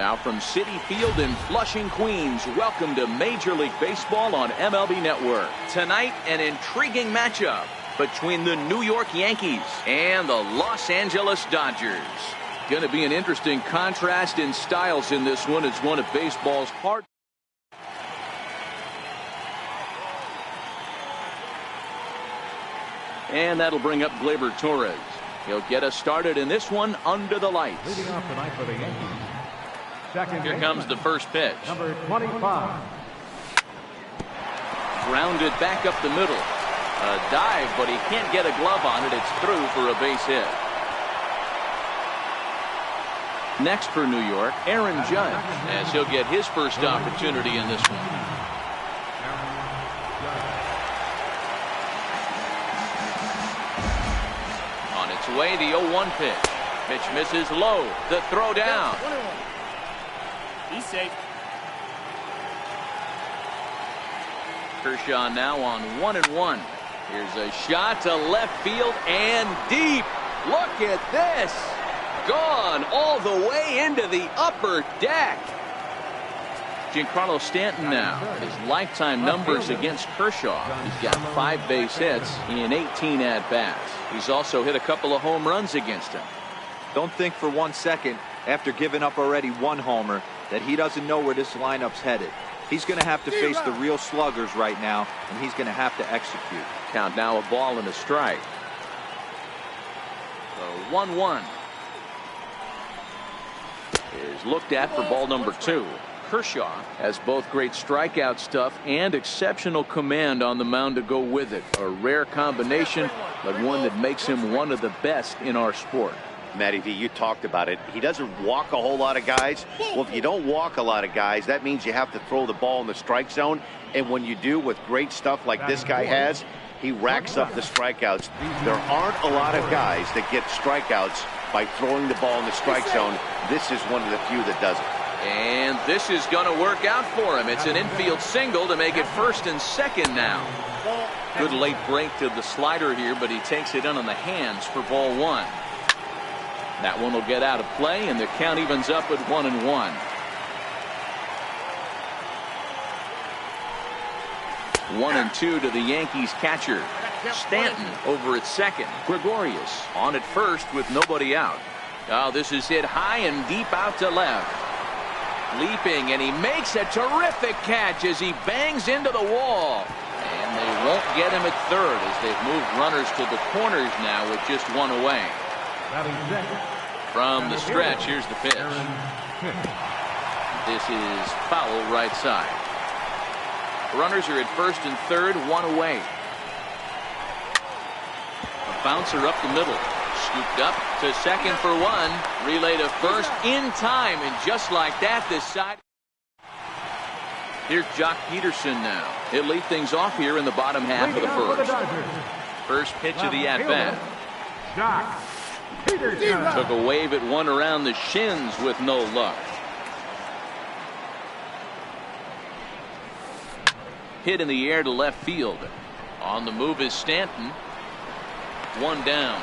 Now from Citi Field in Flushing, Queens, welcome to Major League Baseball on MLB Network. Tonight, an intriguing matchup between the New York Yankees and the Los Angeles Dodgers. Going to be an interesting contrast in styles in this one. It's one of baseball's hard. And that'll bring up Gleyber Torres. He'll get us started in this one under the lights. Leading off tonight for the Yankees. Here comes the first pitch. Number 25. Grounded back up the middle. A dive, but he can't get a glove on it. It's through for a base hit. Next for New York, Aaron Judge, as he'll get his first opportunity in this one. On its way, the 0-1 pitch. Pitch misses low. The throw down. He's safe. Kershaw now on 1-1. Here's a shot to left field and deep. Look at this. Gone all the way into the upper deck. Giancarlo Stanton now. His lifetime numbers against Kershaw. He's got 5 base hits in 18 at-bats. He's also hit a couple of home runs against him. Don't think for 1 second, after giving up already 1 homer, that he doesn't know where this lineup's headed. He's going to have to face the real sluggers right now, and he's going to have to execute. Count now, a ball and a strike. So 1-1 is looked at for ball number 2. Kershaw has both great strikeout stuff and exceptional command on the mound to go with it. A rare combination, but one that makes him one of the best in our sport. Matty V, you talked about it. He doesn't walk a whole lot of guys. Well, if you don't walk a lot of guys, that means you have to throw the ball in the strike zone. And when you do with great stuff like this guy has, he racks up the strikeouts. There aren't a lot of guys that get strikeouts by throwing the ball in the strike zone. This is one of the few that does it. And this is going to work out for him. It's an infield single to make it first and second now. Good late break to the slider here, but he takes it in on the hands for ball 1. That one will get out of play, and the count evens up at 1-1. 1-2 to the Yankees catcher. Stanton over at second. Gregorius on at first with nobody out. Oh, this is hit high and deep out to left. Leaping, and he makes a terrific catch as he bangs into the wall. And they won't get him at third as they've moved runners to the corners now with just 1 away. From the stretch, here's the pitch. This is foul right side. Runners are at first and third, 1 away. A bouncer up the middle. Scooped up to second for 1. Relay to first in time, and just like that, this side. Here's Jock Peterson now. He'll lead things off here in the bottom half of the first. First pitch of the at-bat. Took a wave at one around the shins with no luck. Hit in the air to left field. On the move is Stanton. 1 down.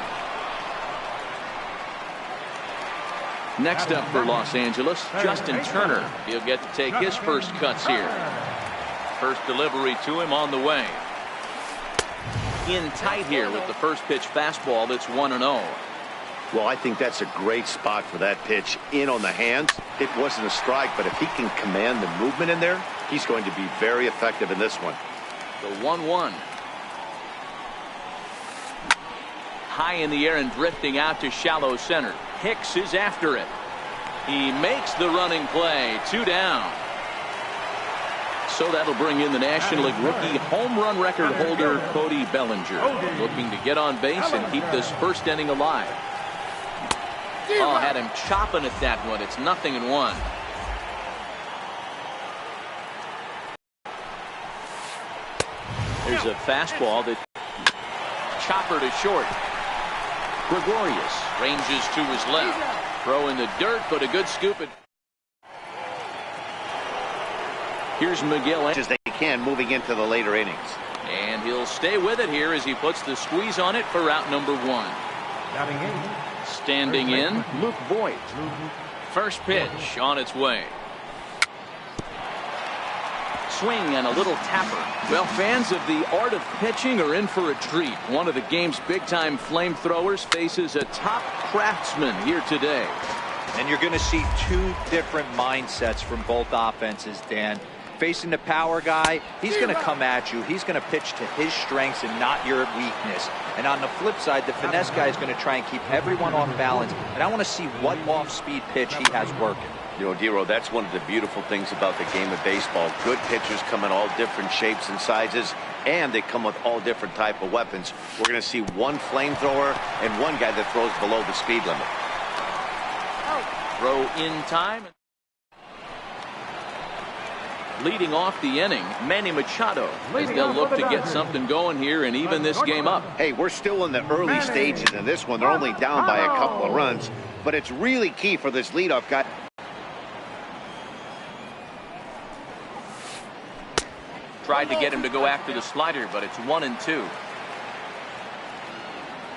Next up for Los Angeles, Justin Turner. He'll get to take his first cuts here. First delivery to him on the way. In tight here with the first pitch fastball that's 1-0. Well, I think that's a great spot for that pitch. In on the hands. It wasn't a strike, but if he can command the movement in there, he's going to be very effective in this one. The 1-1. High in the air and drifting out to shallow center. Hicks is after it. He makes the running play. 2 down. So that'll bring in the National League rookie home run record holder Cody Bellinger, looking to get on base and keep this first inning alive. Oh, had him chopping at that one. It's 0-1. There's a fastball that chopper to short. Gregorius ranges to his left. Throw in the dirt, but a good scoop. Here's Miguel. As they can moving into the later innings. And he'll stay with it here as he puts the squeeze on it for out number 1. Standing in, Luke Voigt. First pitch on its way. Swing and a little tapper. Well, fans of the art of pitching are in for a treat. One of the game's big-time flamethrowers faces a top craftsman here today. And you're going to see two different mindsets from both offenses, Dan. Facing the power guy, he's going to come at you. He's going to pitch to his strengths and not your weakness. And on the flip side, the finesse guy is going to try and keep everyone off balance. And I want to see what off-speed pitch he has working. You know, Dero, that's one of the beautiful things about the game of baseball. Good pitchers come in all different shapes and sizes, and they come with all different type of weapons. We're going to see one flamethrower and one guy that throws below the speed limit. Throw in time. Leading off the inning, Manny Machado, as they'll look to get something going here and even this game up. Hey, we're still in the early stages in this one. They're only down by a couple of runs, but it's really key for this leadoff guy. Tried to get him to go after the slider, but it's 1-2.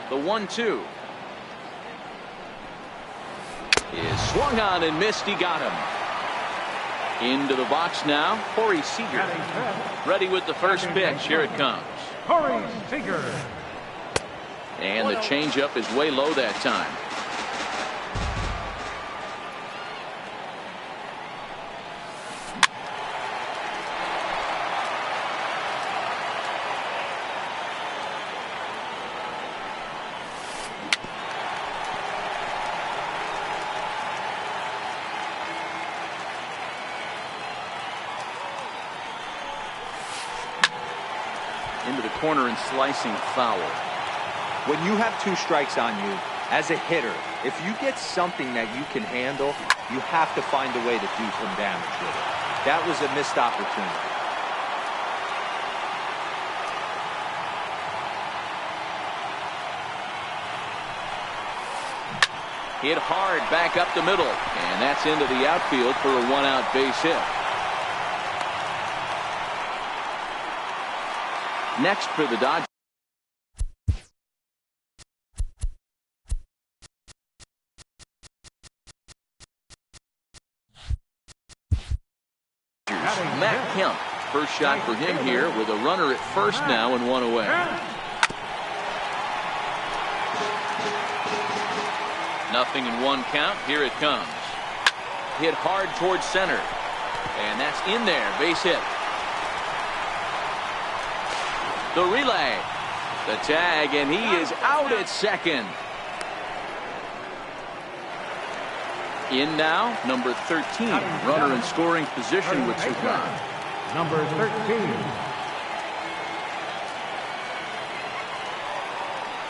The 1-2 is swung on and missed. He got him. Into the box now, Corey Seager. Ready with the first pitch. Here it comes. Corey Seager. And the changeup is way low that time. Into the corner and slicing foul. When you have two strikes on you, as a hitter, if you get something that you can handle, you have to find a way to do some damage with it. That was a missed opportunity. Hit hard back up the middle, and that's into the outfield for a one-out base hit. Next for the Dodgers. Matt Kemp. First shot for him here with a runner at first now and one away. Nothing in one count. Here it comes. Hit hard towards center. And that's in there. Base hit. The relay, the tag, and he is out at second. In now, number 13, runner in scoring position with Sukan. Number 13.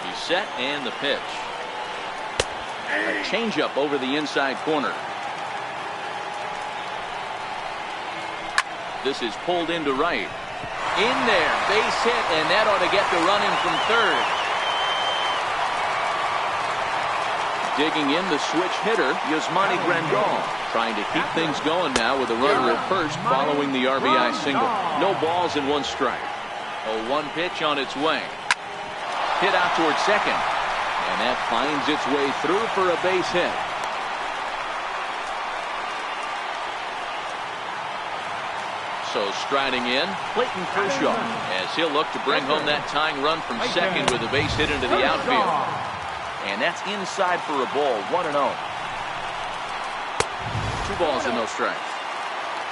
He's set and the pitch. A changeup over the inside corner. This is pulled into right. In there, base hit, and that ought to get the run in from third. Digging in the switch hitter, Yasmani Grandal, trying to keep things going now with a runner at first following the RBI single. No balls and one strike. A one pitch on its way. Hit out towards second, and that finds its way through for a base hit. So striding in, Clayton Kershaw, as he'll look to bring home that tying run from second with a base hit into the outfield. And that's inside for a ball, 1-0. 2 balls and no strikes.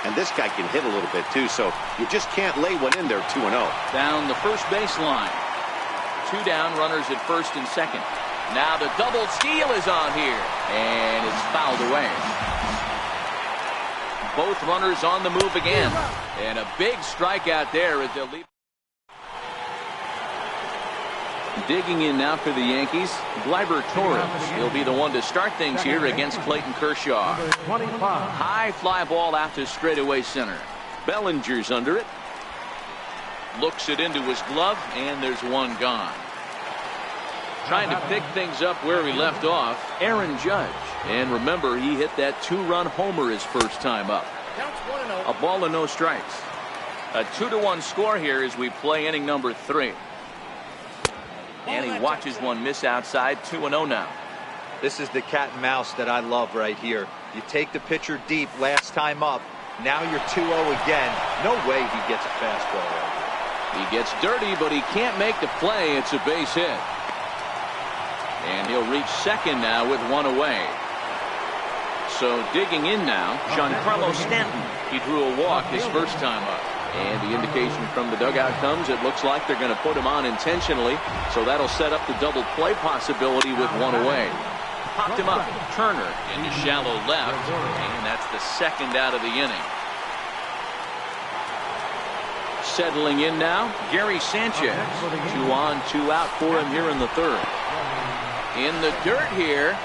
And this guy can hit a little bit too, so you just can't lay one in there 2-0. Down the first baseline. 2 down, runners at first and second. Now the double steal is on here, and it's fouled away. Both runners on the move again. And a big strikeout there as they'll leave. Digging in now for the Yankees, Gleyber Torres. He'll be the one to start things here against Clayton Kershaw. Number 25. High fly ball out to straightaway center. Bellinger's under it. Looks it into his glove, and there's one gone. Trying to pick things up where he left off, Aaron Judge. And remember, he hit that 2-run homer his first time up. A ball and no strikes. A 2-1 score here as we play inning number 3. And he watches one miss outside. 2-0 now. This is the cat and mouse that I love right here. You take the pitcher deep last time up. Now you're 2-0 again. No way he gets a fastball right here. He gets dirty, but he can't make the play. It's a base hit. And he'll reach second now with one away. So digging in now, Giancarlo Stanton. He drew a walk his first time up. And the indication from the dugout comes, it looks like they're going to put him on intentionally. So that'll set up the double play possibility with one away. Popped him up. Turner into shallow left. And that's the second out of the inning. Settling in now, Gary Sanchez. 2 on, 2 out for him here in the third. In the dirt here.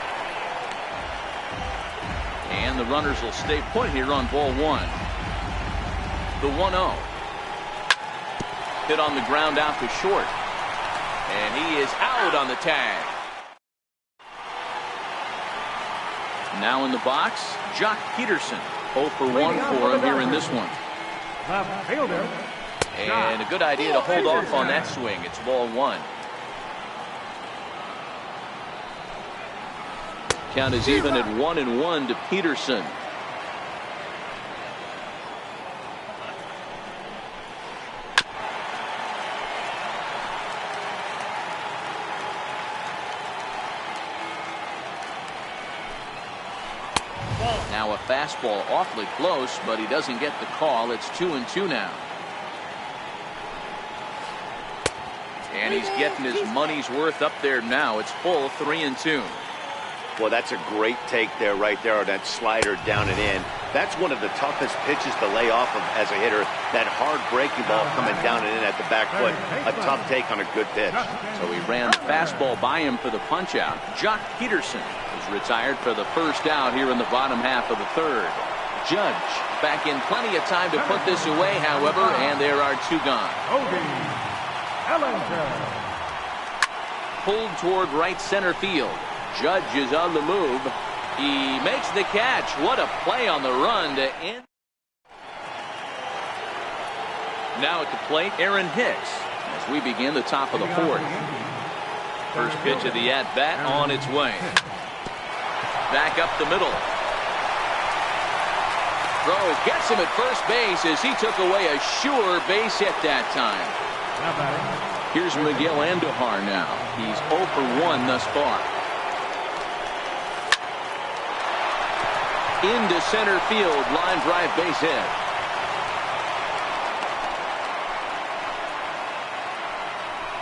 And the runners will stay put here on ball one. The 1-0. Hit on the ground out to short. And he is out on the tag. Now in the box, Jock Peterson. 0 for 1 for him here in this one. Left fielder. And a good idea to hold off on that swing. It's ball one. Count is even at 1-1 to Peterson. Now a fastball awfully close, but he doesn't get the call. It's 2-2 now. And he's getting his money's worth up there now. It's full 3-2. Well, that's a great take there, right there, on that slider down and in. That's one of the toughest pitches to lay off of as a hitter. That hard breaking ball coming down and in at the back foot. A tough take on a good pitch. So he ran the fastball by him for the punch out. Jock Peterson is retired for the first out here in the bottom half of the third. Judge back in plenty of time to put this away, however, and there are 2 gone. Pulled toward right center field. Judge is on the move. He makes the catch. What a play on the run to end. Now at the plate, Aaron Hicks as we begin the top of the fourth. First pitch of the at-bat on its way. Back up the middle. Throw gets him at first base as he took away a sure base hit that time. Here's Miguel Andujar now. He's 0 for 1 thus far. Into center field, line drive base hit.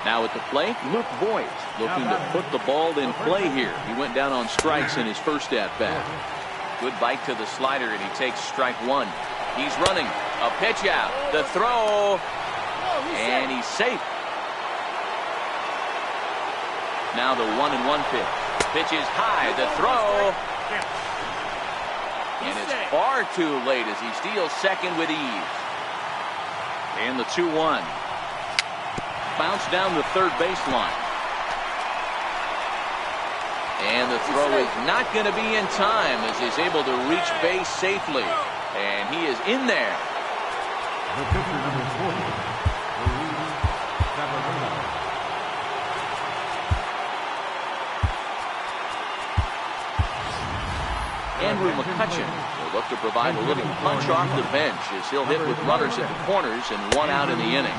Now at the plate, Luke Voigt looking to put the ball in play here. He went down on strikes in his first at bat. Good bite to the slider, and he takes strike one. He's running a pitch out, the throw, and he's safe. Now the 1-1 pitch. Pitch is high, the throw. And it's far too late as he steals second with ease. And the 2-1. Bounce down the third baseline. And the throw is not going to be in time as he's able to reach base safely. And he is in there. The pitcher number 40. Andrew McCutchen will look to provide a little punch off the bench as he'll hit with runners at the corners and 1 out in the inning.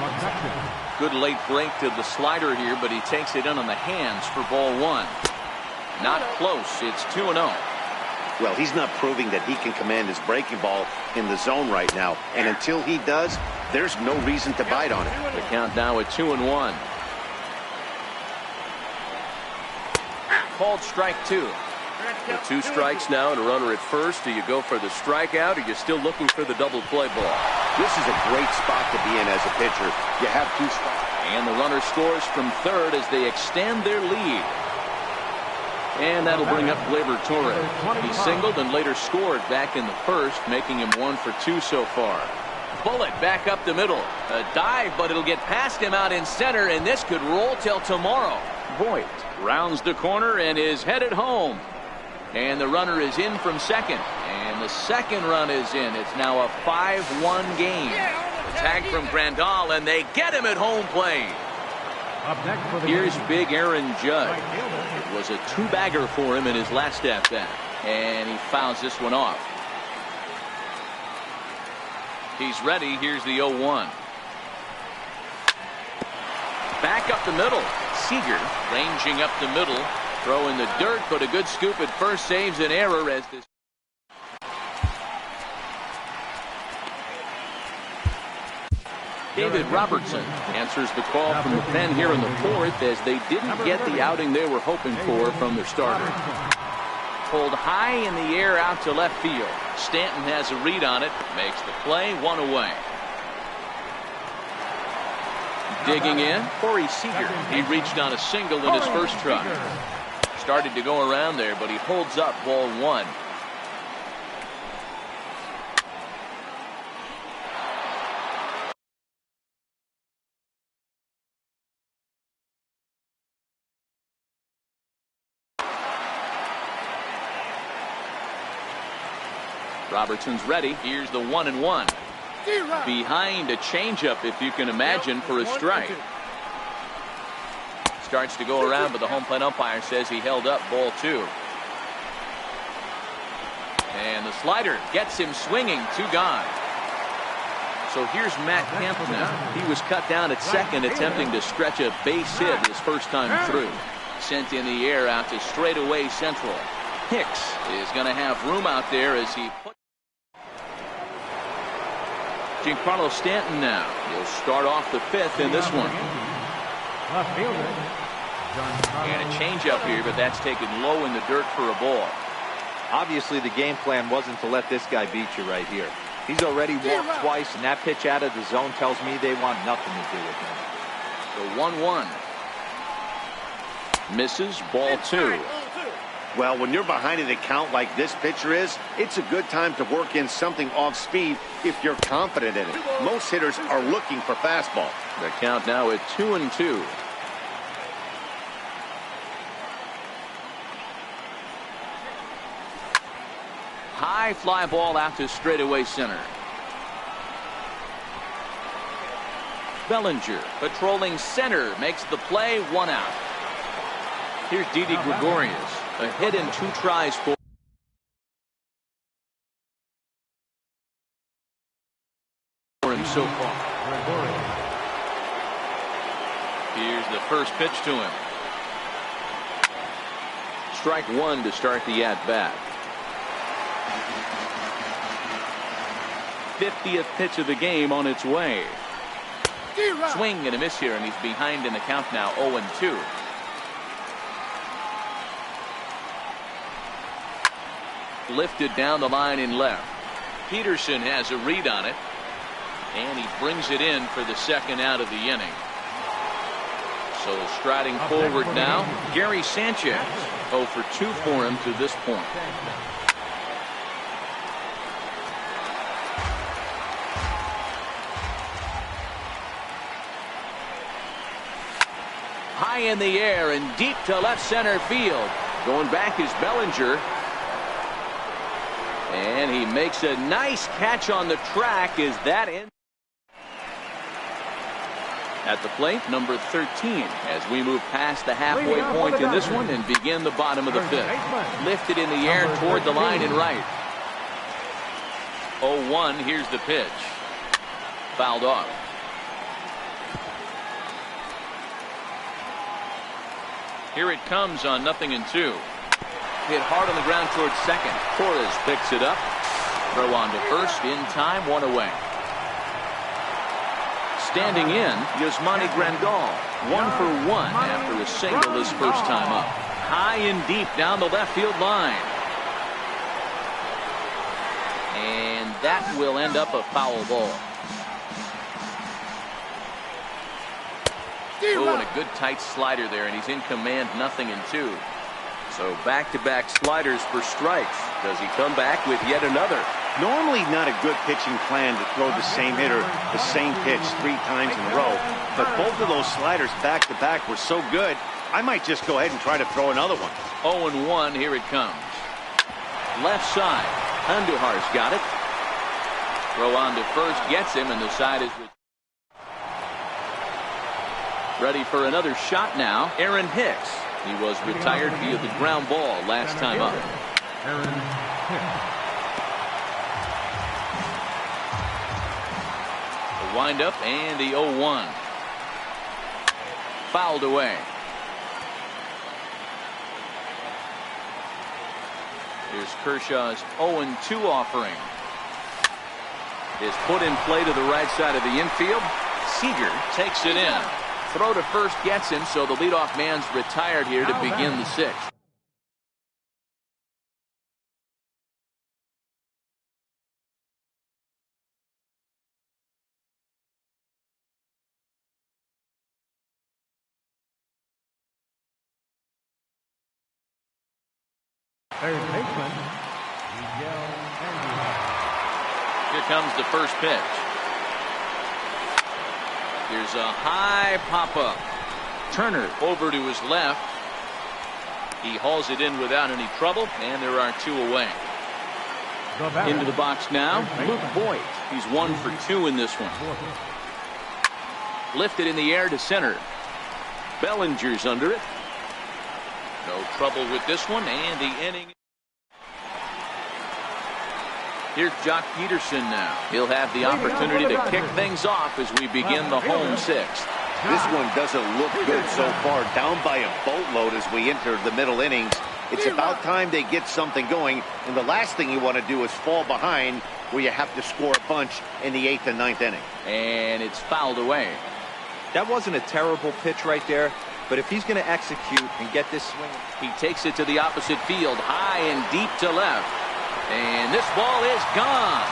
Good late break to the slider here, but he takes it in on the hands for ball one. Not close. It's 2-0. Well, he's not proving that he can command his breaking ball in the zone right now. And until he does, there's no reason to bite on it. The count now at 2-1. Called strike 2. With 2 strikes now and a runner at first. Do you go for the strikeout, or are you still looking for the double play ball? This is a great spot to be in as a pitcher. You have 2 strikes. And the runner scores from third as they extend their lead. And that'll bring up Gleyber Torres. He singled and later scored back in the first, making him 1 for 2 so far. Bullet back up the middle. A dive, but it'll get past him out in center, and this could roll till tomorrow. Voigt rounds the corner and is headed home. And the runner is in from second. And the second run is in. It's now a 5-1 game. The tag from Grandal, and they get him at home plate. Here's big Aaron Judge. It was a 2-bagger for him in his last at-bat. And he fouls this one off. He's ready. Here's the 0-1. Back up the middle. Seager ranging up the middle. Throw in the dirt, but a good scoop at first saves an error as this. David Robertson answers the call from the pen here in the fourth as they didn't get the outing they were hoping for from their starter. Pulled high in the air out to left field. Stanton has a read on it. Makes the play, one away. Digging in, Corey Seager. He reached on a single in his first try. Started to go around there, but he holds up ball one. Robertson's ready. Here's the 1-1. Behind a changeup, if you can imagine, for a strike. Starts to go around, but the home plate umpire says he held up ball two. And the slider gets him swinging. Two gone. So here's Matt Kemp now. He was cut down at second, attempting to stretch a base hit his first time through. Sent in the air out to straightaway central. Hicks is going to have room out there as he puts. Giancarlo Stanton now. He'll start off the fifth in this one. And a changeup here, but that's taken low in the dirt for a ball. Obviously, the game plan wasn't to let this guy beat you right here. He's already walked twice, and that pitch out of the zone tells me they want nothing to do with him. The 1-1. Misses, ball two. Well, when you're behind in the count like this pitcher is, it's a good time to work in something off speed if you're confident in it. Most hitters are looking for fastball. The count now at 2-2. High fly ball out to straightaway center. Bellinger patrolling center makes the play, one out. Here's Didi Gregorius. A hit in two tries for him so far. Here's the first pitch to him. Strike one to start the at-bat. 50th pitch of the game on its way. Swing and a miss here, and he's behind in the count now, 0-2. Lifted down the line in left. Peterson has a read on it, and he brings it in for the second out of the inning. So striding forward now, Gary Sanchez. 0 for 2 for him to this point. High in the air and deep to left center field. Going back is Bellinger. And he makes a nice catch on the track. Is that in? At the plate, number 13, as we move past the halfway point in this one and begin the bottom of the fifth. Lifted in the air toward the line and right. 0-1, here's the pitch. Fouled off. Here it comes on 0-2. Hit hard on the ground towards second. Torres picks it up. Throw on to first. In time, one away. Standing in, Yasmani Grandal. 1 for 1 after a single his first time up. High and deep down the left field line. And that will end up a foul ball. Oh, and a good tight slider there, and he's in command, 0-2. So back-to-back sliders for strikes. Does he come back with yet another? Normally not a good pitching plan to throw the same hitter the same pitch 3 times in a row, but both of those sliders back-to-back were so good, I might just go ahead and try to throw another one. 0-1, here it comes. Left side. Andujar's got it. Throw on to first, gets him, and the side is ready for another shot now. Aaron Hicks. He was retired via the ground ball last time up. Aaron Hicks. The windup and the 0-1. Fouled away. Here's Kershaw's 0-2 offering. Is put in play to the right side of the infield. Seager takes it in. Throw to first gets him, so the leadoff man's retired here to begin the sixth. Third baseman, Miguel Andrews. Here comes the first pitch. Here's a high pop-up. Turner over to his left. He hauls it in without any trouble, and there are two away. Into the box now, Luke Voigt. He's 1 for 2 in this one. Lifted in the air to center. Bellinger's under it. No trouble with this one, and the inning. Here's Jock Peterson now. He'll have the opportunity to kick things off as we begin the home sixth. This one doesn't look good so far. Down by a boatload as we enter the middle innings. It's about time they get something going, and the last thing you want to do is fall behind where you have to score a bunch in the 8th and 9th inning. And it's fouled away. That wasn't a terrible pitch right there, but if he's going to execute and get this swing. He takes it to the opposite field, high and deep to left. And this ball is gone.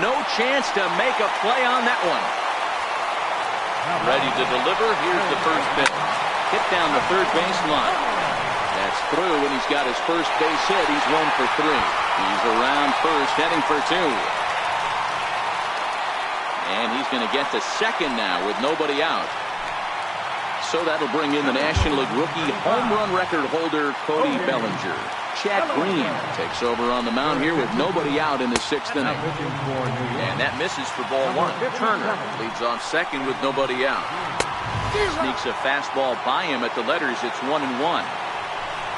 No chance to make a play on that one. Ready to deliver. Here's the first pitch. Hit down the third base line. That's through, and he's got his first base hit. He's 1 for 3. He's around first, heading for 2. And he's going to get to second now with nobody out. So that'll bring in the National League rookie home run record holder, Cody Bellinger. Chad Green takes over on the mound here with nobody out in the 6th inning. And that misses for ball 1. Turner leads off second with nobody out. Sneaks a fastball by him at the letters. It's 1-1.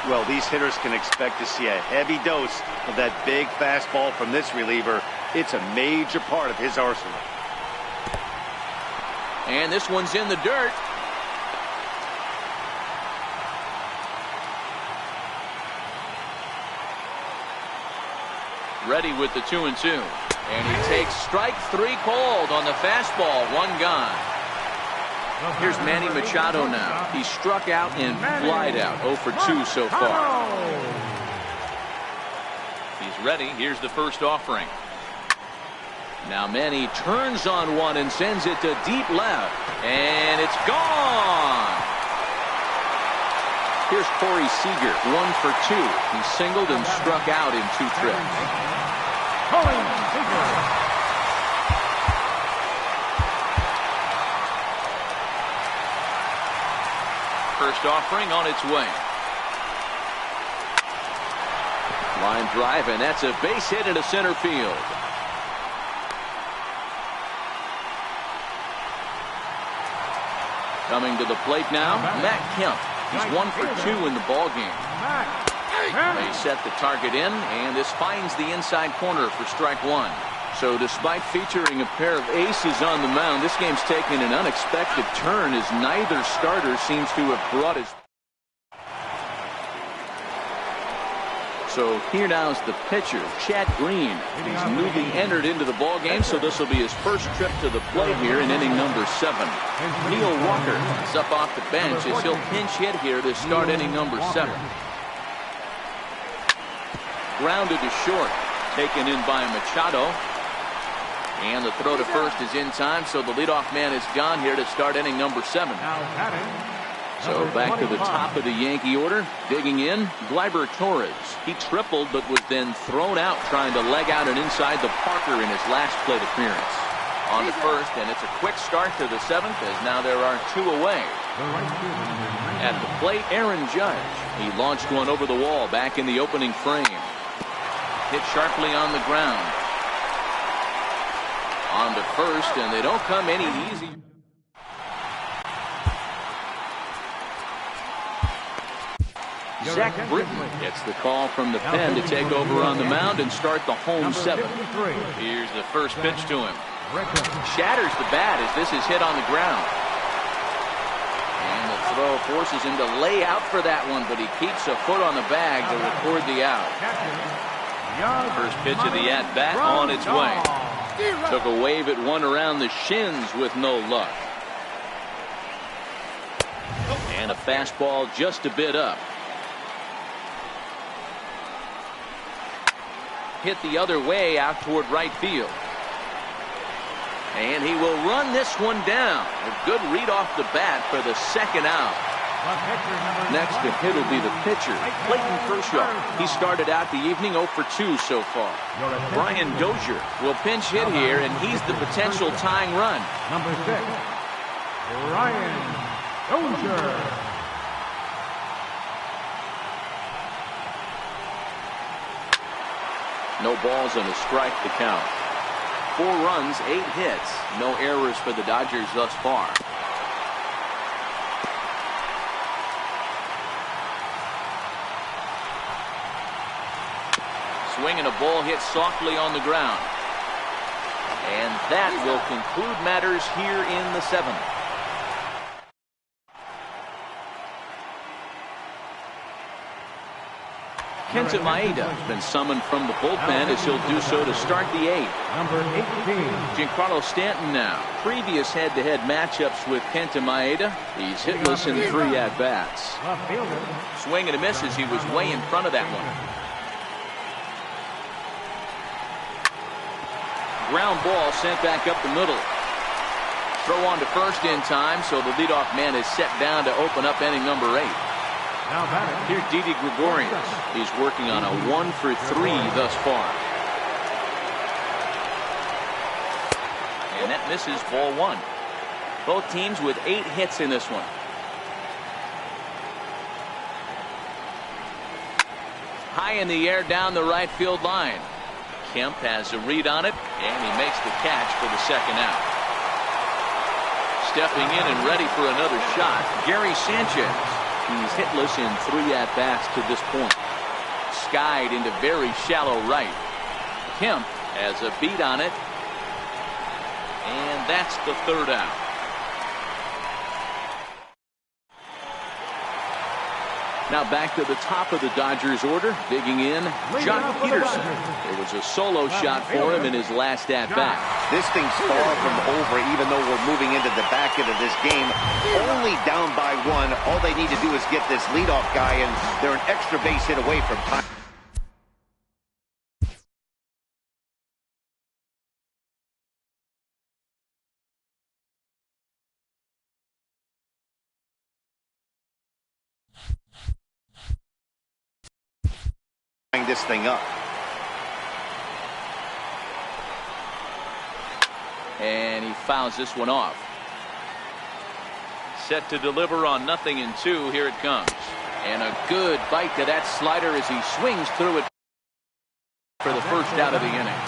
Well, these hitters can expect to see a heavy dose of that big fastball from this reliever. It's a major part of his arsenal. And this one's in the dirt. Ready with the 2-2. And he takes strike 3 called on the fastball. 1 gone. Here's Manny Machado now. He struck out and flied out. 0 for 2 so far. He's ready. Here's the first offering. Now Manny turns on one and sends it to deep left. And it's gone. Here's Corey Seager, 1 for 2. He singled and struck out in 2 trips. Corey Seager. First offering on its way. Line drive, and that's a base hit into center field. Coming to the plate now, Matt Kemp. He's 1 for 2 in the ball game. They set the target in, and this finds the inside corner for strike 1. So despite featuring a pair of aces on the mound, this game's taken an unexpected turn as neither starter seems to have brought his. So here now's the pitcher, Chad Green. He's newly entered into the ball game, so this will be his first trip to the plate here in inning number 7. Neil Walker is up off the bench as he'll pinch hit here to start inning number 7. Grounded to short, taken in by Machado. And the throw to first is in time, so the leadoff man is gone here to start inning number 7. So back to the top of the Yankee order, digging in, Gleyber Torres. He tripled but was then thrown out trying to leg out and inside the Parker in his last plate appearance. On to first, and it's a quick start to the 7th as now there are 2 away. At the plate, Aaron Judge. He launched one over the wall back in the opening frame. Hit sharply on the ground. On to first, and they don't come any easy. Zach Britton gets the call from the pen to take over on the mound and start the home seventh. Here's the first pitch to him. Shatters the bat as this is hit on the ground. And the throw forces him to lay out for that one, but he keeps a foot on the bag to record the out. First pitch of the at-bat on its way. Took a wave at one around the shins with no luck. And a fastball just a bit up. Hit the other way out toward right field. And he will run this one down. A good read off the bat for the second out. Next to hit will be the pitcher, Clayton Kershaw. He started out the evening 0 for 2 so far. Brian Dozier will pinch hit here, and he's the potential tying run. Number 6, Brian Dozier. No balls and a strike to count. 4 runs, 8 hits. No errors for the Dodgers thus far. Swing and a ball hit softly on the ground. And that will conclude matters here in the 7th. Kenta Maeda has been summoned from the bullpen as he'll do so to start the 8th. Number 18. Giancarlo Stanton now. Previous head-to-head matchups with Kenta Maeda. He's hitless in 3 at-bats. Left fielder. Swing and a miss as he was way in front of that one. Ground ball sent back up the middle. Throw on to first in time, so the leadoff man is set down to open up inning number 8. Now batting. Here's Didi Gregorius. He's working on a 1 for 3 thus far. And that misses, ball 1. Both teams with 8 hits in this one. High in the air down the right field line. Kemp has a read on it, and he makes the catch for the second out. Stepping in and ready for another shot, Gary Sanchez. He's hitless in 3 at-bats to this point. Skied into very shallow right. Kemp has a beat on it. And that's the 3rd out. Now back to the top of the Dodgers order. Digging in, Jock Peterson. It was a solo shot for him in his last at-bat. This thing's far from over, even though we're moving into the back end of this game. Only down by 1. All they need to do is get this leadoff guy, and they're an extra base hit away from time. This thing up. And he fouls this one off. Set to deliver on 0-2. Here it comes. And a good bite to that slider as he swings through it for the first out of the inning.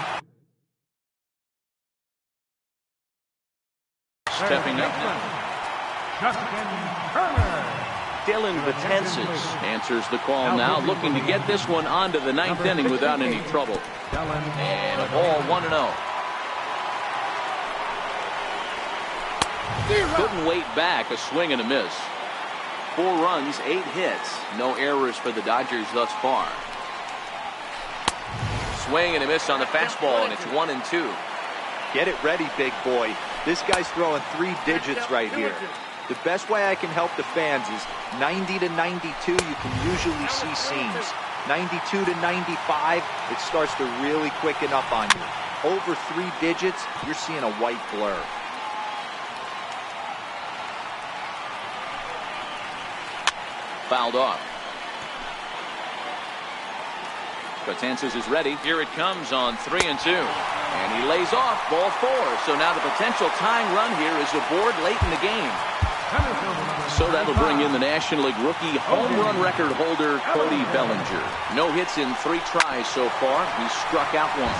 Stepping up now. Dylan Betances answers the call now, looking to get this one onto the 9th inning without any trouble. And a ball 1-0. Couldn't wait back, a swing and a miss. 4 runs, 8 hits. No errors for the Dodgers thus far. Swing and a miss on the fastball, and it's 1-2. Get it ready, big boy. This guy's throwing 3 digits right here. The best way I can help the fans is 90 to 92, you can usually see seams. 92 to 95, it starts to really quicken up on you. Over 3 digits, you're seeing a white blur. Fouled off. Betances is ready. Here it comes on 3-2. And he lays off, ball 4. So now the potential tying run here is aboard late in the game. So that'll bring in the National League rookie home run record holder Cody Bellinger. No hits in 3 tries so far. He struck out once.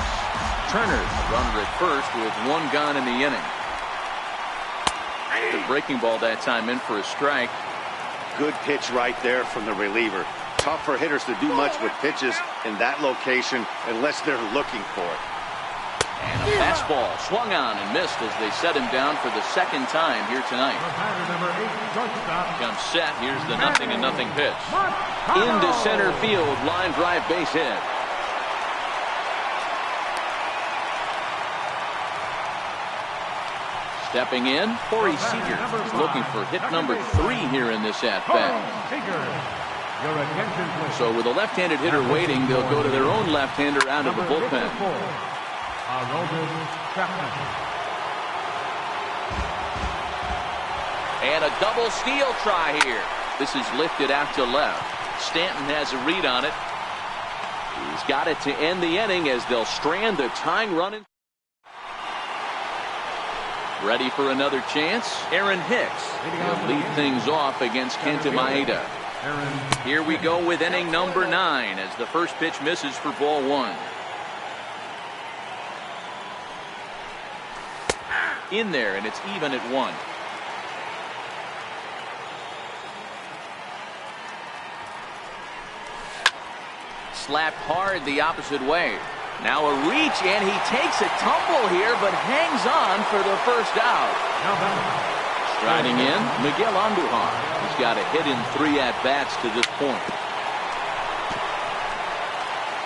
Turner, runner at first with 1 gone in the inning. The breaking ball that time in for a strike. Good pitch right there from the reliever. tough for hitters to do much with pitches in that location unless they're looking for it. And a fastball swung on and missed as they set him down for the second time here tonight. Number 8, shortstop. Comes set. Here's the 0-0 pitch. Into center field. Line drive base hit. Stepping in, Corey Seager is looking for hit number 3 here in this at-bat. So with a left-handed hitter waiting, they'll go to their own left-hander out of the bullpen. And a double steal try here. This is lifted out to left. Stanton has a read on it. He's got it to end the inning as they'll strand the tying run. Ready for another chance. Aaron Hicks will lead things off against Kenta Maeda. Here we go with inning number 9 as the first pitch misses for ball 1. In there, and it's even at 1. Slapped hard the opposite way. Now a reach, and he takes a tumble here, but hangs on for the first out. Striding in, Miguel Andujar. He's got a hit in 3 at-bats to this point.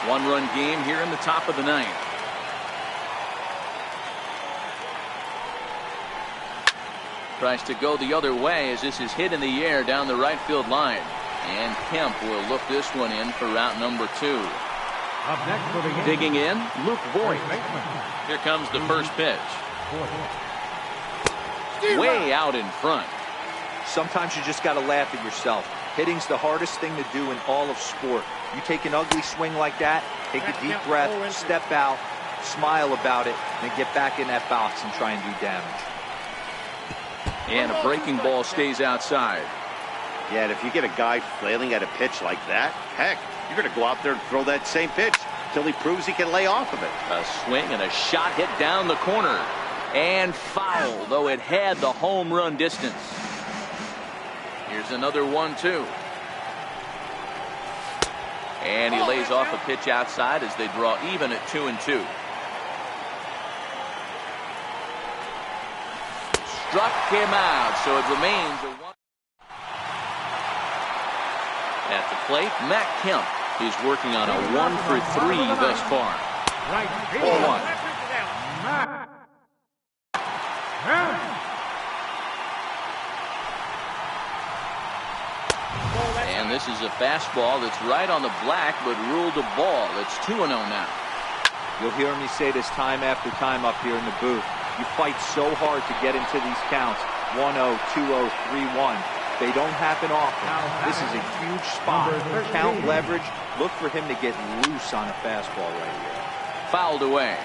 1-run game here in the top of the 9th. Tries to go the other way as this is hit in the air down the right field line. And Kemp will look this one in for route number 2. Up next for the game. Digging in, Luke Voigt. Here comes the first pitch. Way out in front. Sometimes you just got to laugh at yourself. Hitting's the hardest thing to do in all of sport. You take an ugly swing like that, take a deep breath, step out, smile about it, and get back in that box and try and do damage. And a breaking ball stays outside. Yeah, and if you get a guy flailing at a pitch like that, heck, you're going to go out there and throw that same pitch till he proves he can lay off of it. A swing and a shot hit down the corner. And foul, though it had the home run distance. Here's another 1-2. And he lays off a pitch outside as they draw even at 2-2. Struck him out, so it remains a 1. At the plate, Matt Kemp is working on a 1-for-3 thus far. 4-1. And this is a fastball that's right on the black, but ruled a ball. It's 2-0 now. You'll hear me say this time after time up here in the booth. You fight so hard to get into these counts. 1-0, 2-0, 3-1. They don't happen often. This is a huge spot. Count leverage. Look for him to get loose on a fastball right here. Fouled away.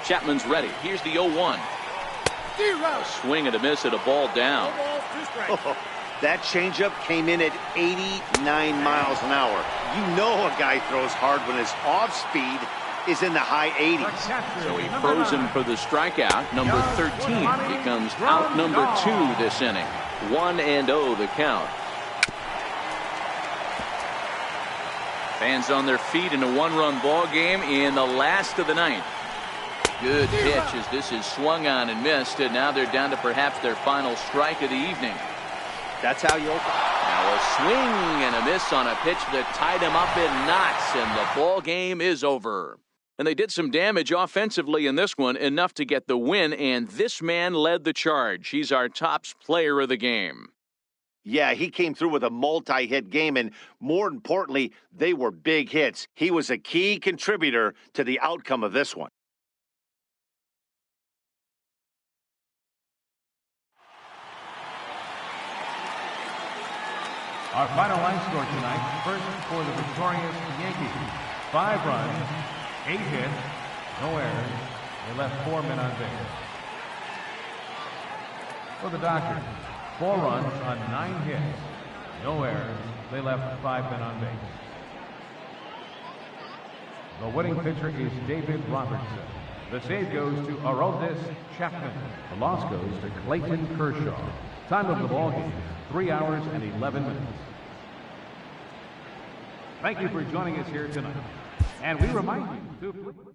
Chapman's ready. Here's the 0-1. A swing and a miss at a ball down. That changeup came in at 89 miles an hour. You know a guy throws hard when his off speed is in the high 80s. So he froze him for the strikeout. Number 13 becomes out number 2 this inning. 1-0 the count. Fans on their feet in a 1-run ball game in the last of the 9th. Good pitch as this is swung on and missed, and now they're down to perhaps their final strike of the evening. That's how you open. Now a swing and a miss on a pitch that tied him up in knots, and the ball game is over. And they did some damage offensively in this one, enough to get the win, and this man led the charge. He's our top player of the game. Yeah, he came through with a multi-hit game, and more importantly, they were big hits. He was a key contributor to the outcome of this one. Our final line score tonight, first for the victorious Yankees. 5 runs, 8 hits, no errors. They left 4 men on base. For the Dodgers, 4 runs on 9 hits, no errors. They left 5 men on base. The winning pitcher is David Robertson. The save goes to Aroldis Chapman. The loss goes to Clayton Kershaw. Time of the ball game, 3 hours and 11 minutes. Thank you for joining us here tonight. And we remind you to...